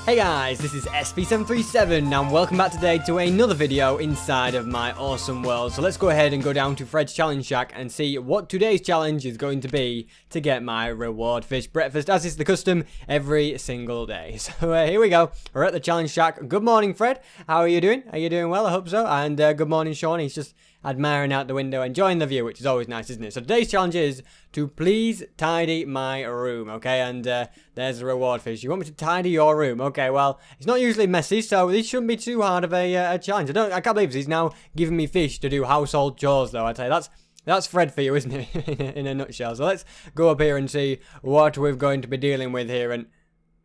Hey guys, this is SP737 and welcome back today to another video inside of my awesome world. So let's go ahead and go down to Fred's Challenge Shack and see what today's challenge is going to be to get my reward fish breakfast, as is the custom every single day. So here we go, we're at the Challenge Shack. Good morning, Fred. How are you doing? Are you doing well? I hope so. And good morning, Sean. He's just admiring out the window, enjoying the view, which is always nice, isn't it? So today's challenge is to please tidy my room, okay? And there's the reward fish. You want me to tidy your room? Okay, well, it's not usually messy, so this shouldn't be too hard of a challenge. I can't believe he's now giving me fish to do household chores, though. I tell you, that's Fred for you, isn't it? In a nutshell. So let's go up here and see what we're going to be dealing with here. And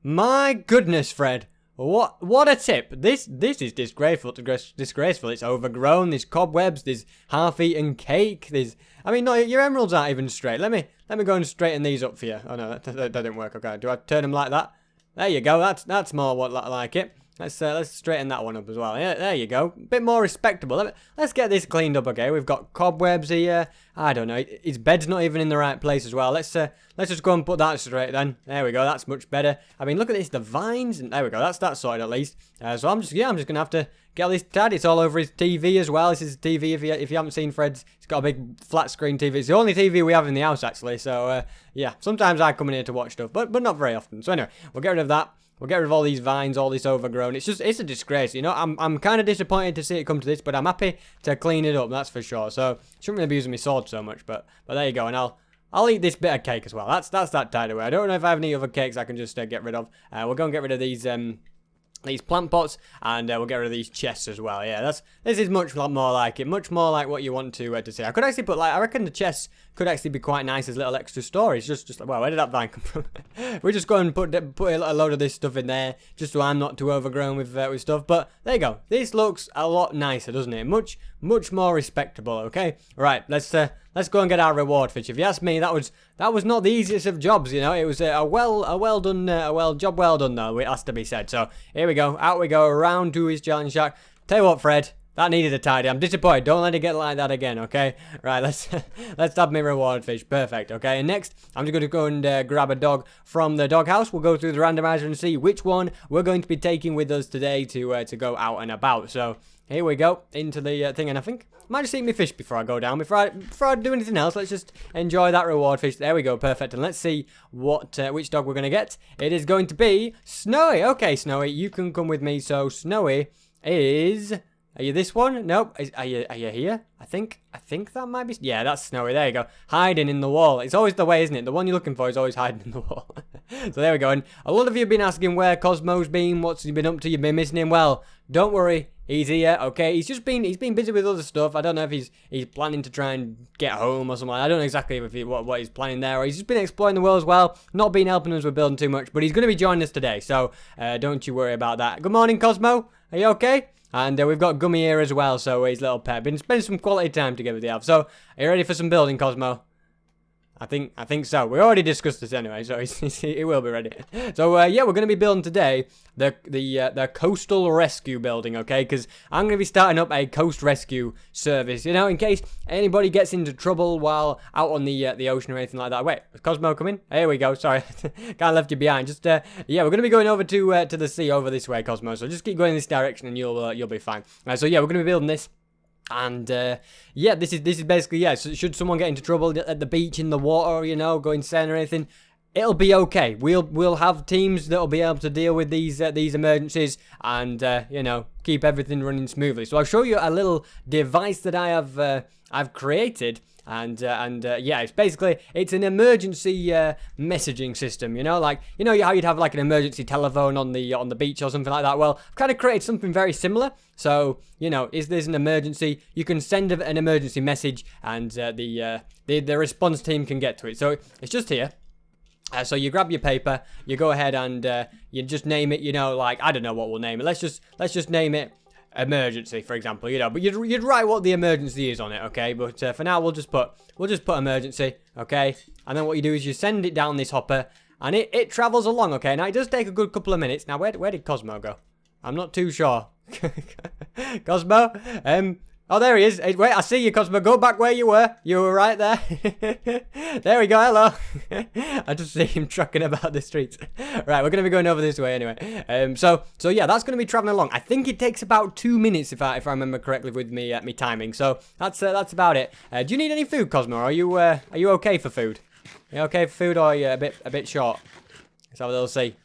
my goodness, Fred. What a tip. This is disgraceful. Disgraceful. It's overgrown. There's cobwebs. There's half-eaten cake. I mean, no, your emeralds aren't even straight. Let me go and straighten these up for you. Oh no, that didn't work. Okay, do I turn them like that? There you go. That's more what like it. Let's straighten that one up as well. Yeah, there you go. A bit more respectable. Let's get this cleaned up, okay? We've got cobwebs here. I don't know. His bed's not even in the right place as well. Let's just go and put that straight then. There we go. That's much better. I mean, look at this. The vines. And there we go. That's sorted at least. So I'm just gonna have to get this tidy. It's all over his TV as well. This is TV. If you haven't seen Fred's, it's got a big flat screen TV. It's the only TV we have in the house actually. So yeah. Sometimes I come in here to watch stuff, but not very often. So anyway, we'll get rid of that. We'll get rid of all these vines, all this overgrown. It's a disgrace, you know. I'm kind of disappointed to see it come to this, but I'm happy to clean it up, that's for sure. So, shouldn't really be using my sword so much, but there you go. And I'll eat this bit of cake as well. That's that tied away. I don't know if I have any other cakes I can just get rid of. We'll go and get rid of these plant pots, and we'll get rid of these chests as well. Yeah, this is much more like it, much more like what you want to see. I could actually put I reckon the chests could actually be quite nice as little extra stories. Just well, where did that vine come from? We're just going to put a load of this stuff in there, just so I'm not too overgrown with stuff. But there you go. This looks a lot nicer, doesn't it? Much more respectable. Okay, right. Let's go and get our reward fish. If you ask me, that was not the easiest of jobs. You know, it was job well done though. It has to be said. So here we go. Out we go around to his challenge shack. Tell you what, Fred. That needed a tidy. I'm disappointed. Don't let it get like that again, okay? Right, let's have my reward fish. Perfect, okay? And next, I'm just going to go and grab a dog from the doghouse. We'll go through the randomizer and see which one we're going to be taking with us today to go out and about. So here we go into the thing, and I think I might just eat my fish before I go down. Before I do anything else, let's just enjoy that reward fish. There we go, perfect. And let's see which dog we're going to get. It is going to be Snowy. Okay, Snowy, you can come with me. So Snowy is... Are you this one? Nope. Are you here? I think that might be... Yeah, that's Snowy. There you go. Hiding in the wall. It's always the way, isn't it? The one you're looking for is always hiding in the wall. So there we go. And a lot of you have been asking where Cosmo's been. What's he been up to? You've been missing him. Well, don't worry. He's here, okay? He's been busy with other stuff. I don't know if he's planning to try and get home or something. I don't know exactly what he's planning there. Or he's just been exploring the world as well. Not been helping us with building too much. But he's going to be joining us today. So don't you worry about that. Good morning, Cosmo. Are you okay? And we've got Gummy here as well, so his little pet. Been spending some quality time together with the elf. So, are you ready for some building, Cosmo? I think so. We already discussed this anyway, so he will be ready. So yeah, we're going to be building today the coastal rescue building, okay? Because I'm going to be starting up a coast rescue service, you know, in case anybody gets into trouble while out on the ocean or anything like that. Wait, is Cosmo coming? Here we go. Sorry, kind of left you behind. Just yeah, we're going to be going over to the sea over this way, Cosmo. So just keep going in this direction, and you'll be fine. So yeah, we're going to be building this. And yeah, this is basically, yeah, so should someone get into trouble at the beach, in the water, you know, going sailing or anything, it'll be okay. We'll have teams that'll be able to deal with these emergencies and you know, keep everything running smoothly. So I'll show you a little device that I've created. And yeah, it's an emergency messaging system, you know, like, you know how you'd have like an emergency telephone on the beach or something like that. Well, I've kind of created something very similar. So, you know, if there's an emergency, you can send an emergency message, and the response team can get to it. So it's just here. So you grab your paper, you go ahead and you just name it, you know, like, I don't know what we'll name it. Let's just name it emergency, for example, you know, but you'd write what the emergency is on it, okay? But for now, we'll just put emergency, okay? And then what you do is you send it down this hopper, and it travels along, okay? Now it does take a good couple of minutes. Now where did Cosmo go? I'm not too sure. Cosmo, Oh, there he is. Hey, wait, I see you, Cosmo. Go back where you were. You were right there. There we go. Hello. I just see him trucking about the streets. Right, we're going to be going over this way anyway. So yeah, that's going to be traveling along. I think it takes about 2 minutes if I remember correctly with me me timing. So that's about it. Do you need any food, Cosmo? Are you okay for food? Are you okay for food, or are you a bit short? Let's have a little see.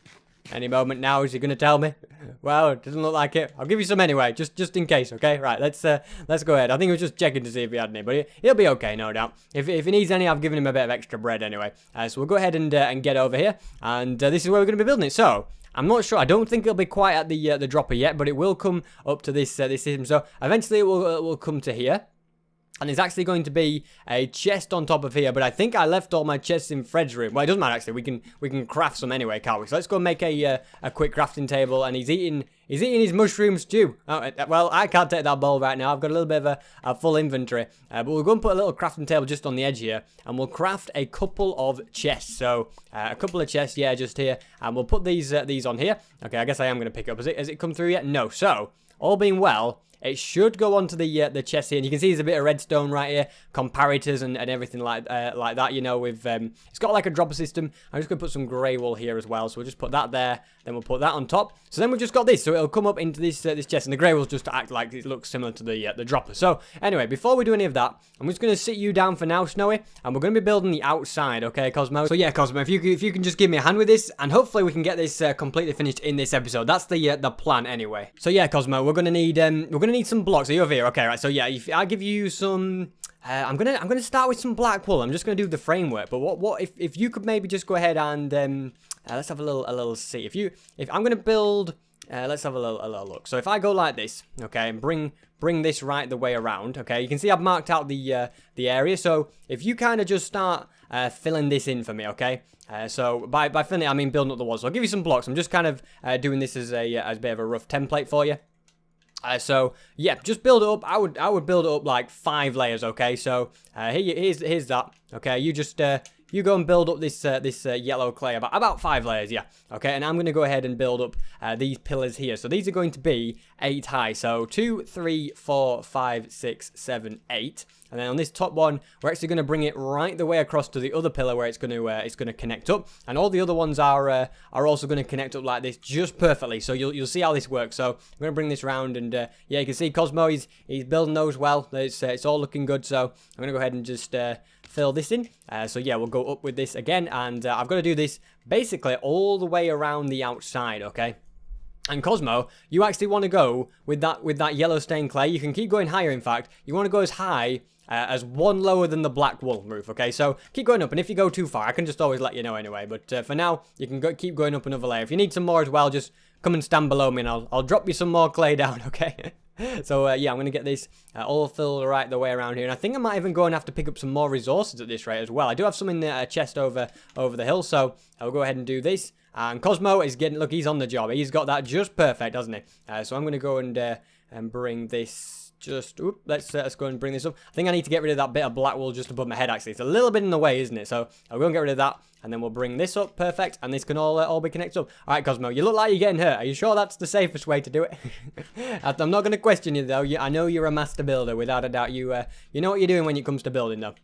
Any moment now, is he going to tell me? Well, it doesn't look like it. I'll give you some anyway, just in case, okay? Right, let's go ahead. I think he was just checking to see if he had any, but he'll be okay, no doubt. If he needs any, I've given him a bit of extra bread anyway. So we'll go ahead and get over here, and this is where we're going to be building it. So I'm not sure. I don't think it'll be quite at the dropper yet, but it will come up to this system. So eventually it will come to here. And there's actually going to be a chest on top of here, but I think I left all my chests in Fred's room. Well, it doesn't matter actually. We can craft some anyway, can't we? So let's go and make a quick crafting table. And he's eating his mushroom stew. Oh, well, I can't take that bowl right now. I've got a little bit of a full inventory, but we'll go and put a little crafting table just on the edge here, and we'll craft a couple of chests. So a couple of chests, yeah, just here, and we'll put these on here. Okay, I guess I am going to pick up. Has it come through yet? No. So all being well, it should go onto the chest here, and you can see there's a bit of redstone right here, comparators and everything like that. You know, with it's got like a dropper system. I'm just gonna put some grey wool here as well, so we'll just put that there. Then we'll put that on top. So then we've just got this, so it'll come up into this chest, and the grey wool's just to act like it looks similar to the dropper. So anyway, before we do any of that, I'm just gonna sit you down for now, Snowy, and we're gonna be building the outside, okay, Cosmo? So yeah, Cosmo, if you can just give me a hand with this, and hopefully we can get this completely finished in this episode. That's the plan anyway. So yeah, Cosmo, we're gonna need some blocks. Are you over here? Okay, right. So yeah, if I give you some. I'm gonna start with some black wool. I'm just gonna do the framework. But what if you could maybe just go ahead and let's have a little see. If I'm gonna build, let's have a little look. So if I go like this, okay, and bring this right the way around, okay, you can see I've marked out the area. So if you kind of just start filling this in for me, okay. So by filling it, I mean building up the walls. So I'll give you some blocks. I'm just kind of doing this as a bit of a rough template for you. So yeah, just build it up. I would build it up like 5 layers. Okay, so here's that. Okay, you just you go and build up this yellow clay about 5 layers. Yeah. Okay, and I'm gonna go ahead and build up these pillars here. So these are going to be 8 high. So 2, 3, 4, 5, 6, 7, 8. And then on this top one, we're actually going to bring it right the way across to the other pillar where it's going to connect up, and all the other ones are also going to connect up like this just perfectly. So you'll see how this works. So I'm going to bring this round, and yeah, you can see Cosmo he's building those well. It's all looking good. So I'm going to go ahead and just fill this in. So yeah, we'll go up with this again, and I've got to do this basically all the way around the outside. Okay. And Cosmo, you actually want to go with that yellow stained clay. You can keep going higher. In fact, you want to go as high as one lower than the black wool roof, okay? So keep going up, and if you go too far, I can just always let you know anyway. But for now, you can keep going up another layer. If you need some more as well, just come and stand below me, and I'll drop you some more clay down, okay? So yeah, I'm going to get this all filled right the way around here, and I think I might even go and have to pick up some more resources at this rate as well. I do have some in the chest over the hill, so I'll go ahead and do this. And Cosmo is getting, look, he's on the job. He's got that just perfect, hasn't he? So I'm going to go and bring this. Let's go and bring this up. I think I need to get rid of that bit of black wool just above my head, actually. It's a little bit in the way, isn't it? So I'll go and get rid of that, and then we'll bring this up. Perfect. And this can all be connected up. All right, Cosmo, you look like you're getting hurt. Are you sure that's the safest way to do it? I'm not going to question you, though. I know you're a master builder, without a doubt. You know what you're doing when it comes to building, though.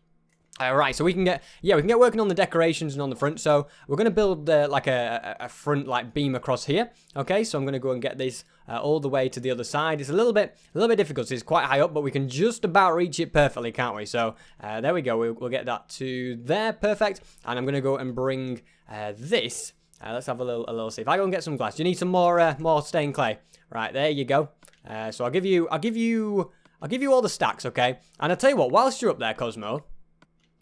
Right, so we can get working on the decorations and on the front. So we're going to build like a front like beam across here. Okay, so I'm going to go and get this all the way to the other side. It's a little bit difficult. It's quite high up, but we can just about reach it perfectly, can't we? So there we go. We'll get that to there, perfect. And I'm going to go and bring this. Let's have a little see. If I go and get some glass, you need some more stained clay. Right, there you go. So I'll give you all the stacks, okay? And I'll tell you what, whilst you're up there, Cosmo,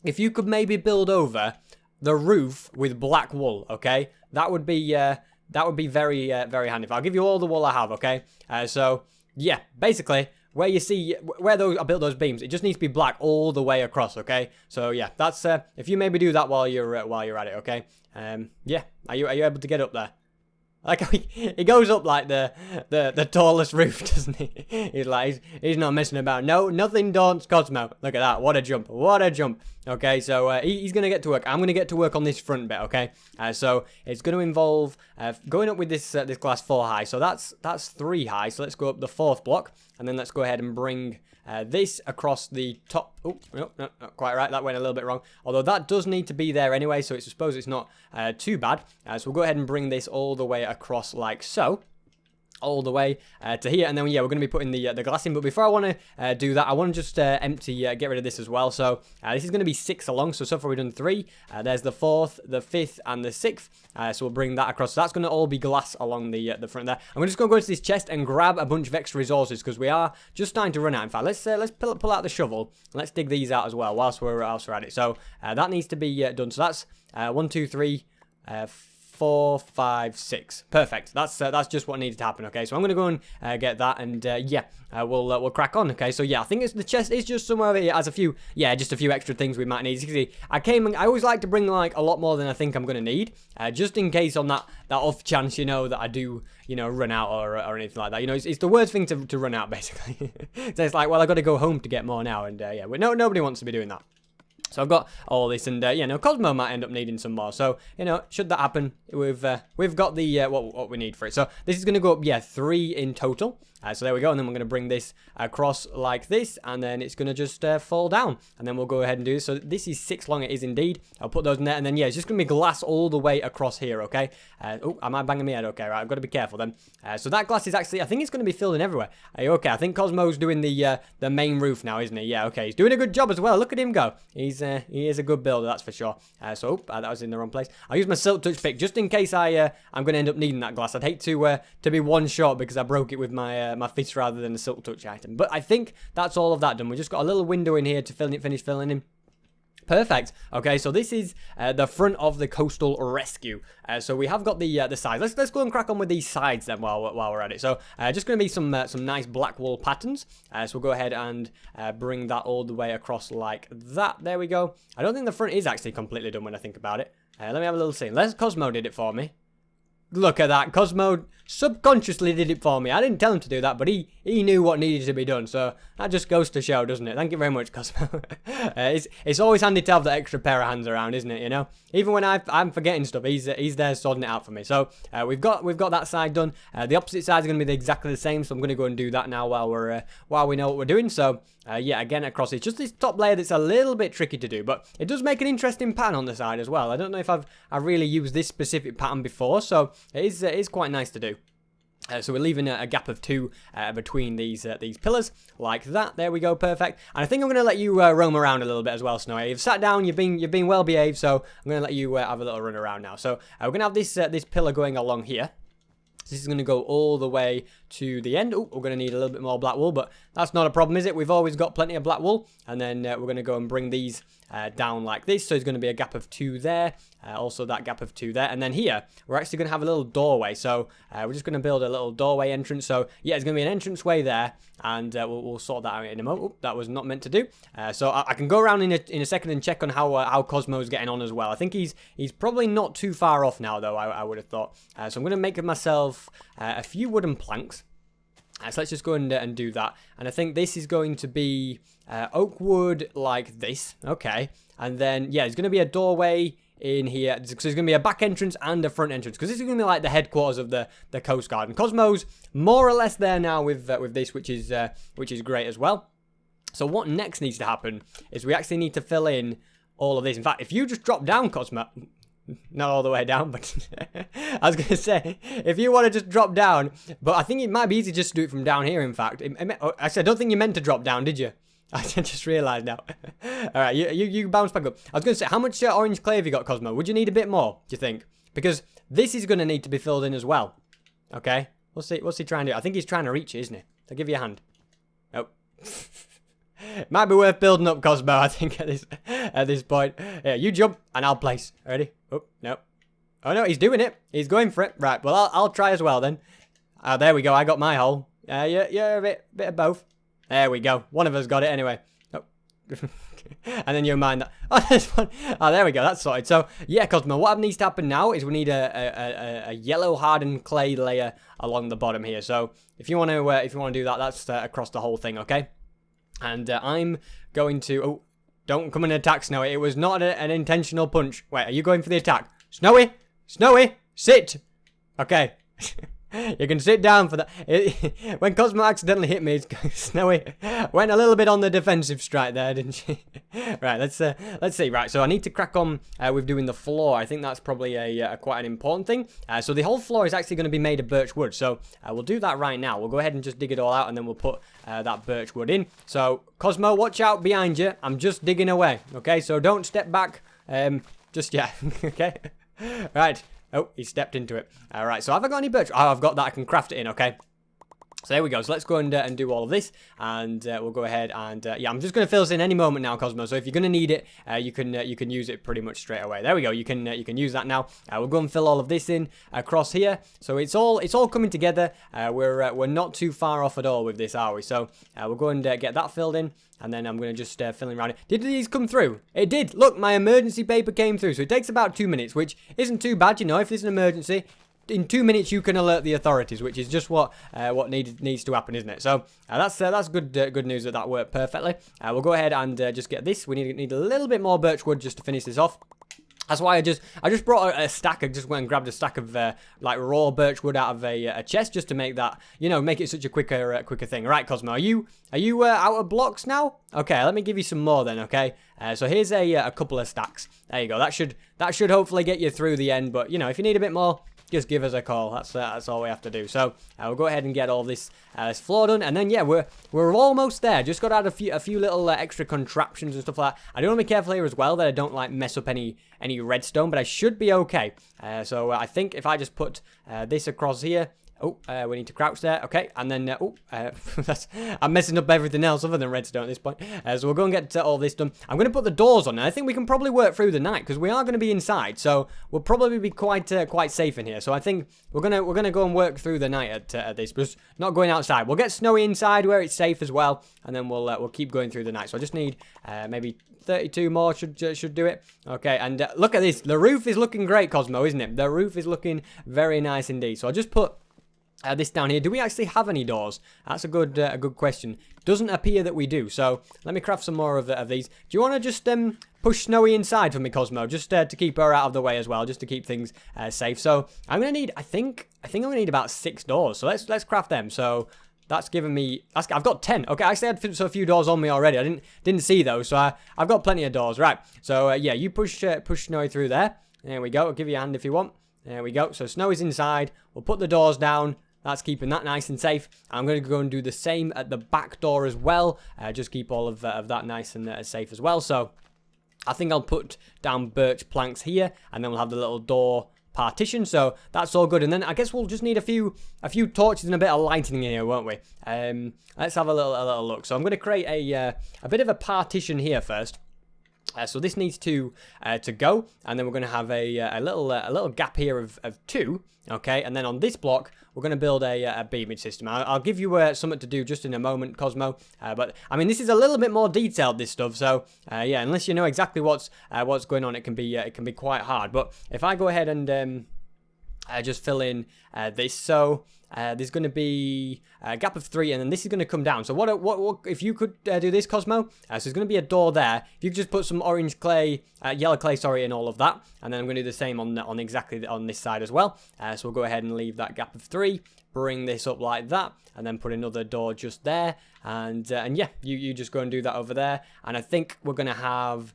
if you could maybe build over the roof with black wool, okay? That would be very handy. I'll give you all the wool I have, okay? So yeah, basically where you see I built those beams, it just needs to be black all the way across, okay? So yeah, that's if you maybe do that while you're at it, okay? Yeah, are you able to get up there? Like he goes up like the tallest roof, doesn't he? He's not messing about. No, nothing daunts Cosmo. Look at that. What a jump. What a jump. Okay, so he's going to get to work. I'm going to get to work on this front bit, okay? So it's going to involve going up with this glass 4 high. So that's 3 high. So let's go up the 4th block. And then let's go ahead and bring this across the top. Oh, no, not quite right. That went a little bit wrong. Although that does need to be there anyway, so I suppose it's not too bad. So we'll go ahead and bring this all the way across like so. All the way to here, and then yeah, we're going to be putting the glass in. But before I want to do that, I want to just get rid of this as well. So this is going to be 6 along. So far we've done 3. There's the 4th, the 5th, and the 6th. So we'll bring that across. So that's going to all be glass along the front there. I'm just going to go into this chest and grab a bunch of extra resources because we are just starting to run out. In fact, let's pull out the shovel and let's dig these out as well whilst we're at it. So that needs to be done. So that's 1, 2, 3. 4, 5, 6. Perfect. That's just what needed to happen. Okay, so I'm gonna go and get that, and yeah, we'll crack on. Okay, so yeah, I think the chest is just somewhere over here. It has a few, yeah, just a few extra things we might need. You can see, I always like to bring like a lot more than I think I'm gonna need, just in case on that off chance, you know, that I do, you know, run out or anything like that. You know, it's the worst thing to run out basically. So it's like, well, I got to go home to get more now, and yeah, nobody wants to be doing that. So I've got all this, and you know, Cosmo might end up needing some more. So you know, should that happen, we've got the what we need for it. So this is going to go up, yeah, 3 in total. So there we go, and then we're going to bring this across like this, and then it's going to just fall down, and then we'll go ahead and do this. So this is 6 long, it is indeed. I'll put those in there, and then yeah, it's just going to be glass all the way across here, okay? Oh, am I banging my head? Okay, right, I've got to be careful then. So that glass is actually, I think it's going to be filled in everywhere. Okay, I think Cosmo's doing the main roof now, isn't he? Yeah, okay, he's doing a good job as well. Look at him go. He is a good builder, that's for sure. So that was in the wrong place. I'll use my silk touch pick just in case I'm going to end up needing that glass. I'd hate to be one short because I broke it with my my fist rather than a silk touch item. But I think that's all of that done. We just got a little window in here to finish filling in. Perfect. Okay, so this is the front of the coastal rescue. So we have got the sides. Let's go and crack on with these sides then while we're at it. So just going to be some nice black wool patterns. So we'll go ahead and bring that all the way across like that. There we go. I don't think the front is actually completely done when I think about it. Let me have a little see. Cosmo did it for me. Look at that. Cosmo subconsciously did it for me. I didn't tell him to do that, but he knew what needed to be done. So that just goes to show, doesn't it? Thank you very much, Cosmo. It's always handy to have that extra pair of hands around, isn't it? You know, even when I'm forgetting stuff, he's there sorting it out for me. So we've got that side done. The opposite side is going to be exactly the same. So I'm going to go and do that now while we know what we're doing. So yeah, again across it's just this top layer that's a little bit tricky to do, but it does make an interesting pattern on the side as well. I don't know if I've really used this specific pattern before, so it is quite nice to do. So we're leaving a gap of 2 between these pillars, like that. There we go, perfect. And I think I'm going to let you roam around a little bit as well, Snowy. You've sat down, you've been well behaved, so I'm going to let you have a little run around now. So we're going to have this pillar going along here. This is going to go all the way to the end. Oh, we're going to need a little bit more black wool, but that's not a problem, is it? We've always got plenty of black wool. And then we're going to go and bring these down like this. So there's going to be a gap of 2 there. Also that gap of 2 there. And then here, we're actually going to have a little doorway. So we're just going to build a little doorway entrance. So yeah, there's going to be an entrance way there. And we'll sort that out in a moment. Oh, that was not meant to do. So I can go around in a second and check on how Cosmo's getting on as well. I think he's probably not too far off now, though, I would have thought. So I'm going to make myself a few wooden planks. So let's just go and do that. And I think this is going to be oak wood like this. Okay. And then, yeah, there's going to be a doorway in here. So there's going to be a back entrance and a front entrance, because this is going to be like the headquarters of the Coast Guard. And Cosmo's more or less there now with this, which is great as well. So what next needs to happen is we actually need to fill in all of this. In fact, if you just drop down, Cosmo... Not all the way down, but I was going to say, if you want to just drop down, but I think it might be easy just to do it from down here, in fact. Actually, I don't think you meant to drop down, did you? I just realised now. All right, you bounce back up. I was going to say, how much orange clay have you got, Cosmo? Would you need a bit more, do you think? Because this is going to need to be filled in as well. Okay, what's he trying to do? I think he's trying to reach it, isn't he? I'll give you a hand. Oh. Might be worth building up, Cosmo, I think, at this point. Yeah, you jump, and I'll place. Ready? Oh, no. Oh, no, he's doing it. He's going for it. Right, well, I'll try as well, then. There we go. I got my hole. Yeah, a bit of both. There we go. One of us got it anyway. Oh, And then you mind that. Oh, there's one. Oh, there we go. That's sorted. So, yeah, Cosmo, what needs to happen now is we need a yellow hardened clay layer along the bottom here. So, if you want to do that, that's across the whole thing, okay? And I'm going to... Oh, don't come and attack, Snowy. It was not an intentional punch. Wait, are you going for the attack? Snowy! Snowy! Sit! Okay. You can sit down for that. When Cosmo accidentally hit me, Snowy went a little bit on the defensive strike there, didn't she? Right, let's see. Right, so I need to crack on with doing the floor. I think that's probably a quite an important thing. So the whole floor is actually going to be made of birch wood. So we'll do that right now. We'll go ahead and just dig it all out, and then we'll put that birch wood in. So Cosmo, watch out behind you. I'm just digging away. Okay, so don't step back. Just yeah. Okay. Right. Oh, he stepped into it. All right, so have I got any birch? Oh, I've got that. I can craft it in, okay. So there we go. So let's go and do all of this, and we'll go ahead and yeah, I'm just going to fill this in any moment now, Cosmo. So if you're going to need it, you can use it pretty much straight away. There we go. You can use that now. We'll go and fill all of this in across here. So it's all coming together. We're not too far off at all with this, are we? So we'll go and get that filled in. And then I'm going to just fill in around it. Did these come through? It did. Look, my emergency paper came through. So it takes about 2 minutes, which isn't too bad, you know, if there's an emergency. In 2 minutes, you can alert the authorities, which is just what needs to happen, isn't it? So that's good news that worked perfectly. We'll go ahead and just get this. We need a little bit more birch wood just to finish this off. That's why I just brought a stack. I just went and grabbed a stack of like raw birch wood out of a chest just to make that, you know, make it such a quicker thing. All right, Cosmo, are you out of blocks now? Okay, let me give you some more then. Okay, so here's a couple of stacks. There you go. That should hopefully get you through the end. But you know, if you need a bit more, just give us a call. That's all we have to do. So we'll go ahead and get all this floor done, and then yeah, we're almost there. Just got to add a few little extra contraptions and stuff like that. I do want to be careful here as well that I don't like mess up any redstone, but I should be okay. So I think if I just put this across here. Oh, we need to crouch there. Okay, and then, I'm messing up everything else other than redstone at this point. So we'll go and get all this done. I'm going to put the doors on, and I think we can probably work through the night, because we are going to be inside, so we'll probably be quite safe in here. So I think we're gonna go and work through the night at this, but not going outside. We'll get Snowy inside where it's safe as well, and then we'll keep going through the night. So I just need maybe 32 more should do it. Okay, and look at this. The roof is looking great, Cosmo, isn't it? The roof is looking very nice indeed. So I'll just put this down here. Do we actually have any doors? That's a good question. Doesn't appear that we do. So let me craft some more of these. Do you want to just push Snowy inside for me, Cosmo, just to keep her out of the way as well, just to keep things safe? So I'm gonna need. I think I'm gonna need about 6 doors. So let's craft them. So that's given me. I've got 10. Okay, I actually had a few doors on me already. I didn't see those, so I've got plenty of doors. Right. So yeah, you push Snowy through there. There we go. I'll give you a hand if you want. There we go. So Snowy's inside. We'll put the doors down. That's keeping that nice and safe. I'm going to go and do the same at the back door as well. Just keep all of that nice and safe as well. So I think I'll put down birch planks here, and then we'll have the little door partition. So that's all good. And then I guess we'll just need a few torches and a bit of lighting in here, won't we? Let's have a little look. So I'm going to create a bit of a partition here first. So this needs to go, and then we're going to have a little gap here of 2. Okay, and then on this block, we're going to build a beamage system. I'll give you something to do just in a moment, Cosmo. But I mean, this is a little bit more detailed, this stuff. So yeah, unless you know exactly what's going on, it can be quite hard. But if I go ahead and just fill in this, so there's going to be a gap of 3, and then this is going to come down. So what if you could do this, Cosmo? So there's going to be a door there. If you could just put some orange clay, yellow clay, sorry, in all of that, and then I'm going to do the same on exactly on this side as well. So we'll go ahead and leave that gap of 3, bring this up like that, and then put another door just there, and yeah, you just go and do that over there. And I think we're going to have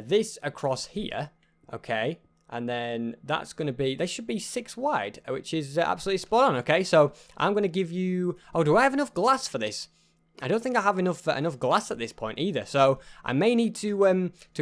this across here, okay. And then that's going to be, they should be 6 wide, which is absolutely spot on, okay? So I'm going to give you, oh, do I have enough glass for this? I don't think I have enough glass at this point either. So I may need to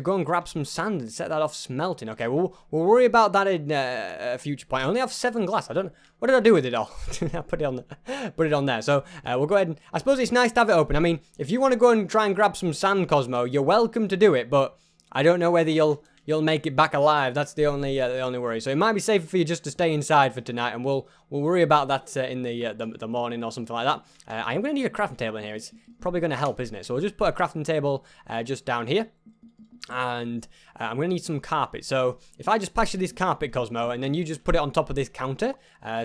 go and grab some sand and set that off smelting. Okay, we'll worry about that in a future point. I only have 7 glass. I don't, what did I do with it all? I put it on there. So we'll go ahead and, I suppose it's nice to have it open. I mean, if you want to go and try and grab some sand, Cosmo, you're welcome to do it, but I don't know whether you'll you'll make it back alive. That's the only worry. So it might be safer for you just to stay inside for tonight, and we'll worry about that in the morning or something like that. I am going to need a crafting table in here. It's probably going to help, isn't it? So we'll just put a crafting table just down here. And I'm going to need some carpet. So if I just pass you this carpet, Cosmo, and then you just put it on top of this counter.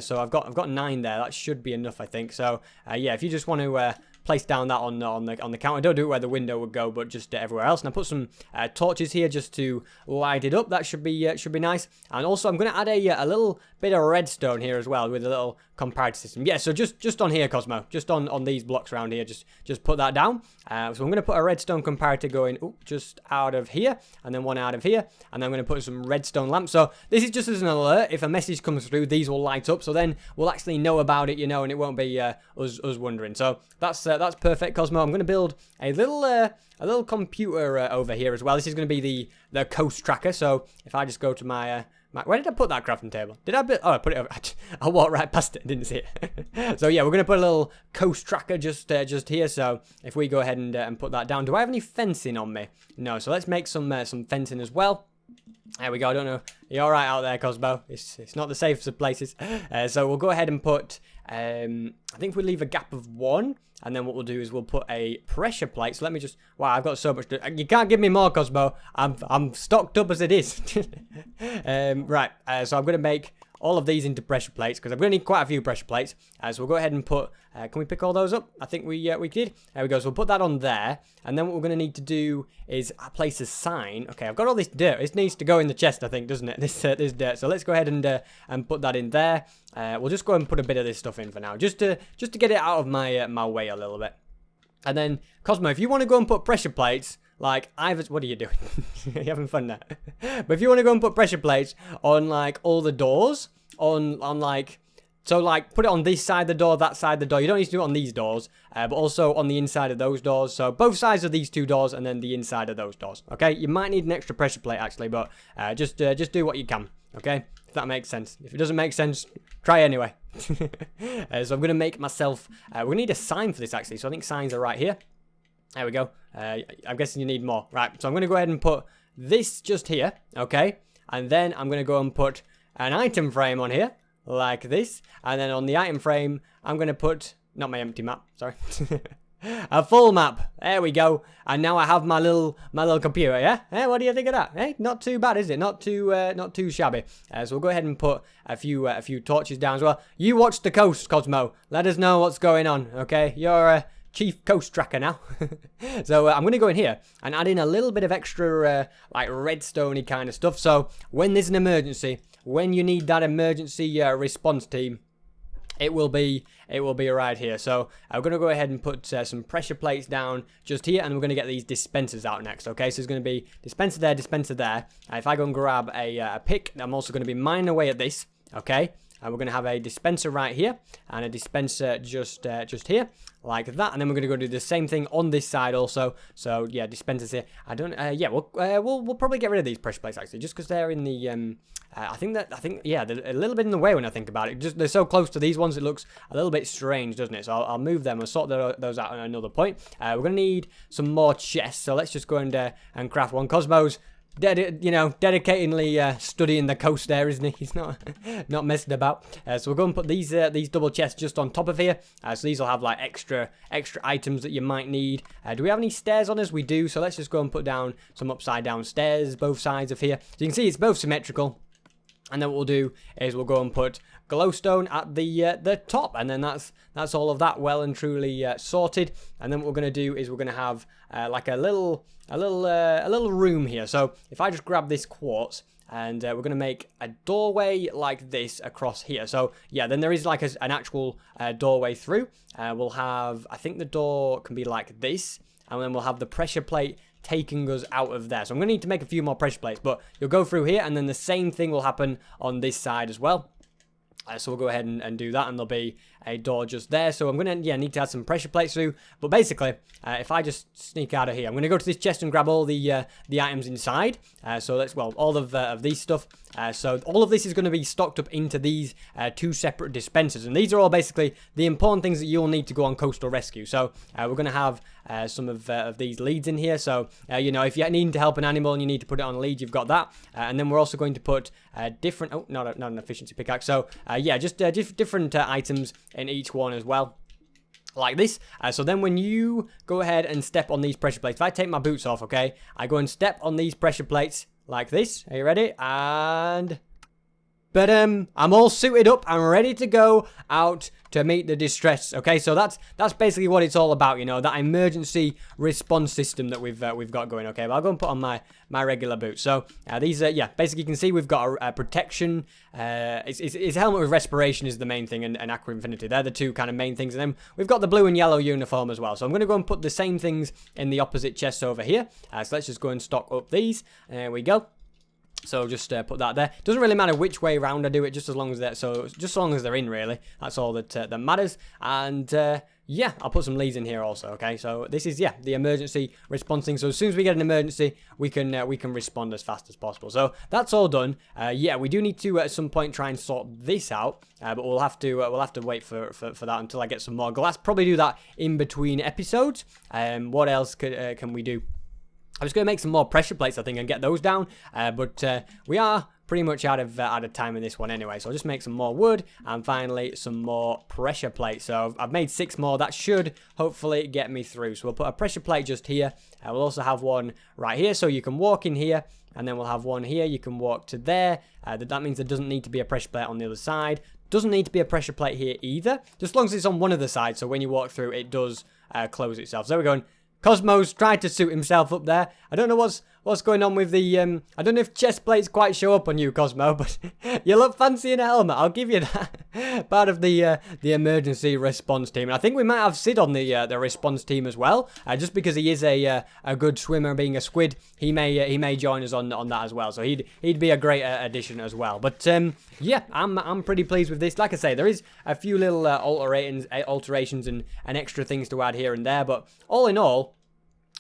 So I've got 9 there. That should be enough, I think. So yeah, if you just want to place down that on the counter, don't do it where the window would go, but just everywhere else. And I put some torches here just to light it up. That should be nice. And also I'm going to add a little bit of redstone here as well with a little comparative system. Yeah, so just on here, Cosmo, just on these blocks around here, just put that down. So I'm going to put a redstone comparator going just out of here, and then one out of here, and then I'm going to put some redstone lamps. So this is just as an alert. If a message comes through, these will light up, so then we'll actually know about it, you know, and it won't be us wondering. So that's perfect, Cosmo. I'm going to build a little computer over here as well. This is going to be the coast tracker. So if I just go to my where did I put that crafting table? Did I build? Oh, I put it over. I walked right past it and didn't see it. So yeah, we're going to put a little coast tracker just here. So if we go ahead and put that down. Do I have any fencing on me? No. So let's make some fencing as well. There we go. I don't know. You're all right out there, Cosmo. It's not the safest of places. So we'll go ahead and put. I think we'll leave a gap of 1. And then what we'll do is we'll put a pressure plate. So let me just... Wow, I've got so much... You can't give me more, Cosmo. I'm stocked up as it is. Right. So I'm going to make all of these into pressure plates because I'm going to need quite a few pressure plates. So we'll go ahead and put... can we pick all those up? I think we did. There we go. So we'll put that on there. And then what we're going to need to do is place a sign. Okay, I've got all this dirt. This needs to go in the chest, I think, doesn't it? This dirt. So let's go ahead and put that in there. We'll just go and put a bit of this stuff in for now, just to get it out of my way a little bit. And then Cosmo, if you want to go and put pressure plates, like what are you doing? You're having fun now. But if you want to go and put pressure plates on like all the doors, on like. So, like, put it on this side of the door, that side of the door. You don't need to do it on these doors, but also on the inside of those doors. So, both sides of these 2 doors and then the inside of those doors, okay? You might need an extra pressure plate, actually, but just do what you can, okay? If that makes sense. If it doesn't make sense, try anyway. So, I'm going to make myself... we're going to need a sign for this, actually. So, I think signs are right here. There we go. I'm guessing you need more. Right, so I'm going to go ahead and put this just here, okay? And then I'm going to go and put an item frame on here. Like this, and then on the item frame I'm going to put, not my empty map, sorry, a full map. There we go. And now I have my little computer. Yeah, hey, what do you think of that? Hey, not too bad, is it? Not too shabby. So we'll go ahead and put a few torches down as well. You watch the coast, Cosmo. Let us know what's going on. Okay, you're a chief coast tracker now. So I'm going to go in here and add in a little bit of extra like redstone-y kind of stuff. So when there's an emergency, when you need that emergency response team, it will be right here. So I'm going to go ahead and put some pressure plates down just here, and we're going to get these dispensers out next. Okay, so there's going to be dispenser there, dispenser there. If I go and grab a pick, I'm also going to be mining away at this. Okay, and we're going to have a dispenser right here and a dispenser just here, like that. And then we're going to go do the same thing on this side also. So yeah, dispensers here. I don't. Yeah, we'll probably get rid of these pressure plates actually, just because they're in the. I think yeah, they're a little bit in the way when I think about it. Just they're so close to these ones, it looks a little bit strange, doesn't it? So I'll move them. I'll sort those out at another point. We're gonna need some more chests, so let's just go and craft one. Cosmo's dedicatingly studying the coast there, isn't he? He's not messing about. So we'll go and put these double chests just on top of here. So these will have like extra items that you might need. Do we have any stairs on us? We do. So let's just go and put down some upside down stairs both sides of here. So you can see it's both symmetrical. And then what we'll do is we'll go and put glowstone at the top, and then that's all of that well and truly sorted. And then what we're going to do is we're going to have like a little room here. So if I just grab this quartz, and we're going to make a doorway like this across here. So yeah, then there is like an actual doorway through. We'll have, I think the door can be like this, and then we'll have the pressure plate taking us out of there. So I'm going to need to make a few more pressure plates, but you'll go through here, and then the same thing will happen on this side as well. So we'll go ahead and do that, and there'll be a door just there. So I'm going to, need to add some pressure plates through. But basically, if I just sneak out of here, I'm going to go to this chest and grab all the items inside. So let's, well, all of these stuff. So all of this is going to be stocked up into these 2 separate dispensers. And these are all basically the important things that you'll need to go on coastal rescue. So we're going to have some of these leads in here. So, if you're needing to help an animal and you need to put it on a lead, you've got that. And then we're also going to put different, not an efficiency pickaxe. So, just different items in each one as well. Like this. So then when you go ahead and step on these pressure plates, if I take my boots off, okay, I go and step on these pressure plates like this. Are you ready? And... But I'm all suited up. I'm ready to go out to meet the distress. Okay, so that's basically what it's all about. That emergency response system that we've got going. Okay, but I'll go and put on my regular boots. So these basically you can see we've got a protection. It's helmet with respiration is the main thing, and Aqua Infinity. They're the 2 kind of main things. And then we've got the blue and yellow uniform as well. So I'm going to go and put the same things in the opposite chests over here. So let's just go and stock up these. There we go. So just put that there. Doesn't really matter which way around I do it, just as long as they're in, really. That's all that matters. And I'll put some leads in here also. Okay, so this is the emergency response thing. So as soon as we get an emergency, we can respond as fast as possible. So that's all done. We do need to at some point try and sort this out, but we'll have to wait for that until I get some more glass. Probably do that in between episodes. What else can we do? I'm just going to make some more pressure plates, I think, and get those down. But we are pretty much out of time in this one anyway. So I'll just make some more wood and finally some more pressure plates. So I've made 6 more. That should hopefully get me through. So we'll put a pressure plate just here. We'll also have one right here. So you can walk in here. And then we'll have one here. You can walk to there. That means there doesn't need to be a pressure plate on the other side. Doesn't need to be a pressure plate here either. Just as long as it's on one of the sides. So when you walk through, it does close itself. So there we go. Cosmo's tried to suit himself up there. I don't know what's going on with the... I don't know if chest plates quite show up on you, Cosmo, but you look fancy in a helmet. I'll give you that. Part of the emergency response team. And I think we might have Sid on the response team as well. Just because he is a good swimmer, being a squid, he may join us on that as well. So he'd be a great addition as well. But I'm pretty pleased with this. Like I say, there is a few little alterations and extra things to add here and there. But all in all,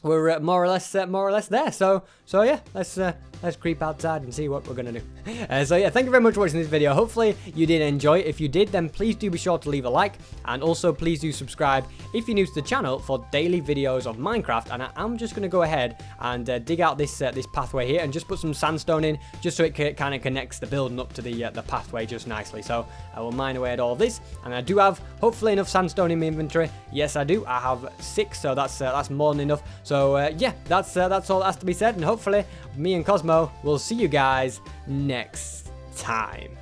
we're more or less there. So yeah, let's creep outside and see what we're gonna do. Thank you very much for watching this video. Hopefully you did enjoy it. If you did, then please do be sure to leave a like, and also please do subscribe if you're new to the channel for daily videos of Minecraft. And I'm just gonna go ahead and dig out this pathway here and just put some sandstone in, just so it kind of connects the building up to the pathway just nicely. So I will mine away at all this, and I do have hopefully enough sandstone in my inventory. Yes, I do. I have 6, so that's more than enough. So that's all that has to be said, and hopefully me and Cosmo will see you guys next time.